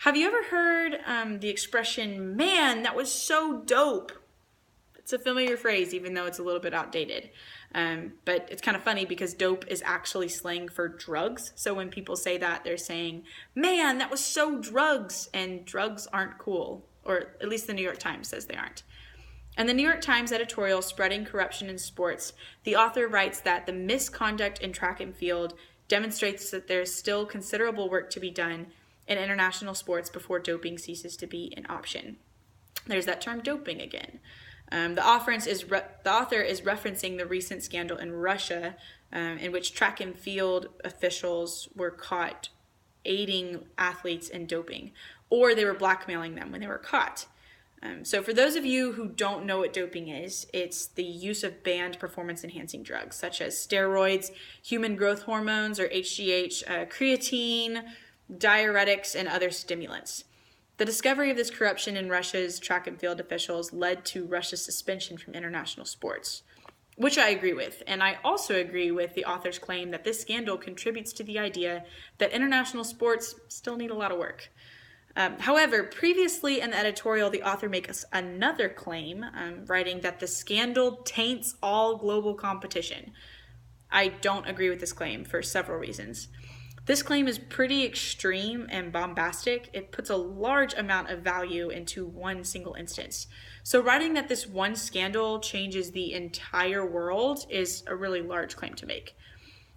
Have you ever heard the expression, man, that was so dope? It's a familiar phrase, even though it's a little bit outdated. But it's kind of funny because dope is actually slang for drugs. So when people say that, they're saying, man, that was so drugs, and drugs aren't cool. Or at least the New York Times says they aren't. In the New York Times editorial, Spreading Corruption in Sports, the author writes that the misconduct in track and field demonstrates that there's still considerable work to be done in international sports before doping ceases to be an option. There's that term doping again. The author is referencing the recent scandal in Russia in which track and field officials were caught aiding athletes in doping, or they were blackmailing them when they were caught. So for those of you who don't know what doping is, it's the use of banned performance-enhancing drugs such as steroids, human growth hormones or HGH, creatine, diuretics, and other stimulants. The discovery of this corruption in Russia's track and field officials led to Russia's suspension from international sports, which I agree with. And I also agree with the author's claim that this scandal contributes to the idea that international sports still need a lot of work. However, previously in the editorial, the author makes another claim, writing that the scandal taints all global competition. I don't agree with this claim for several reasons. This claim is pretty extreme and bombastic. It puts a large amount of value into one single instance. So writing that this one scandal changes the entire world is a really large claim to make.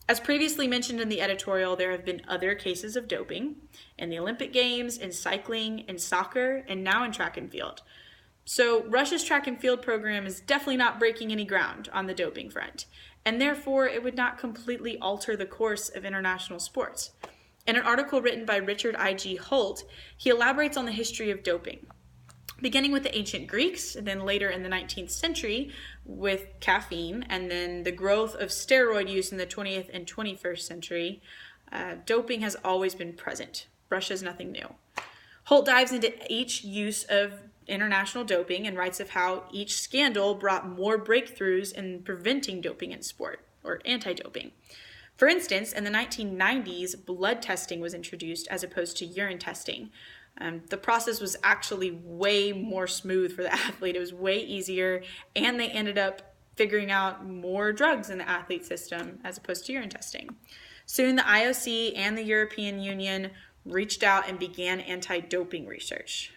As previously mentioned in the editorial, there have been other cases of doping in the Olympic Games, in cycling, in soccer, and now in track and field. So Russia's track and field program is definitely not breaking any ground on the doping front, and therefore it would not completely alter the course of international sports. In an article written by Richard I.G. Holt, he elaborates on the history of doping, beginning with the ancient Greeks, and then later in the 19th century with caffeine, and then the growth of steroid use in the 20th and 21st century. Doping has always been present. Russia's nothing new. Holt dives into each use of international doping and writes of how each scandal brought more breakthroughs in preventing doping in sport, or anti-doping. For instance, in the 1990s, blood testing was introduced as opposed to urine testing. The process was actually way more smooth for the athlete. It was way easier, and they ended up figuring out more drugs in the athlete system as opposed to urine testing. Soon, the IOC and the European Union reached out and began anti-doping research.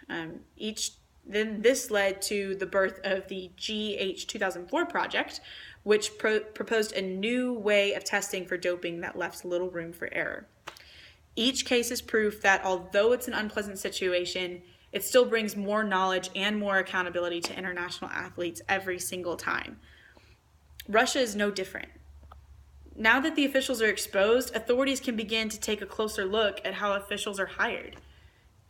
Then this led to the birth of the GH 2004 project, which proposed a new way of testing for doping that left little room for error. Each case is proof that although it's an unpleasant situation, it still brings more knowledge and more accountability to international athletes every single time. Russia is no different. Now that the officials are exposed, authorities can begin to take a closer look at how officials are hired.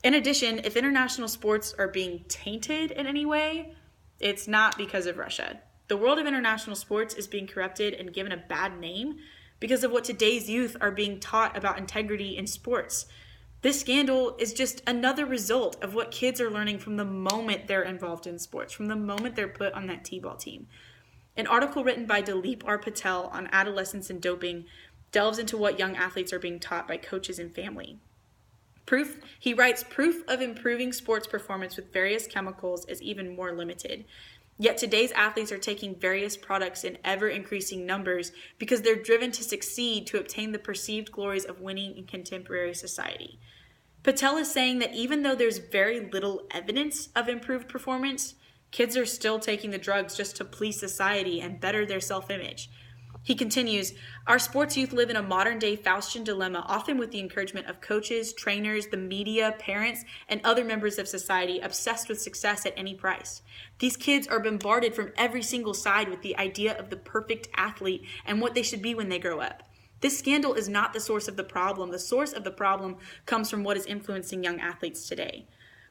In addition, if international sports are being tainted in any way, it's not because of Russia. The world of international sports is being corrupted and given a bad name because of what today's youth are being taught about integrity in sports. This scandal is just another result of what kids are learning from the moment they're involved in sports, from the moment they're put on that t-ball team. An article written by Dileep R. Patel on adolescence and doping delves into what young athletes are being taught by coaches and family. He writes, proof of improving sports performance with various chemicals is even more limited. Yet today's athletes are taking various products in ever-increasing numbers because they're driven to succeed to obtain the perceived glories of winning in contemporary society. Patel is saying that even though there's very little evidence of improved performance, kids are still taking the drugs just to please society and better their self-image. He continues, our sports youth live in a modern-day Faustian dilemma, often with the encouragement of coaches, trainers, the media, parents, and other members of society obsessed with success at any price. These kids are bombarded from every single side with the idea of the perfect athlete and what they should be when they grow up. This scandal is not the source of the problem. The source of the problem comes from what is influencing young athletes today.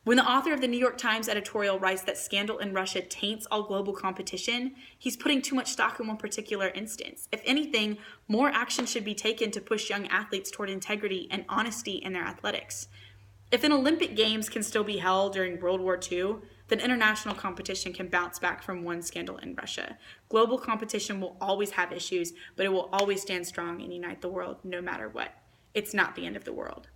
When the author of the New York Times editorial writes that scandal in Russia taints all global competition, he's putting too much stock in one particular instance. If anything, more action should be taken to push young athletes toward integrity and honesty in their athletics. If an Olympic Games can still be held during World War II, then international competition can bounce back from one scandal in Russia. Global competition will always have issues, but it will always stand strong and unite the world no matter what. It's not the end of the world.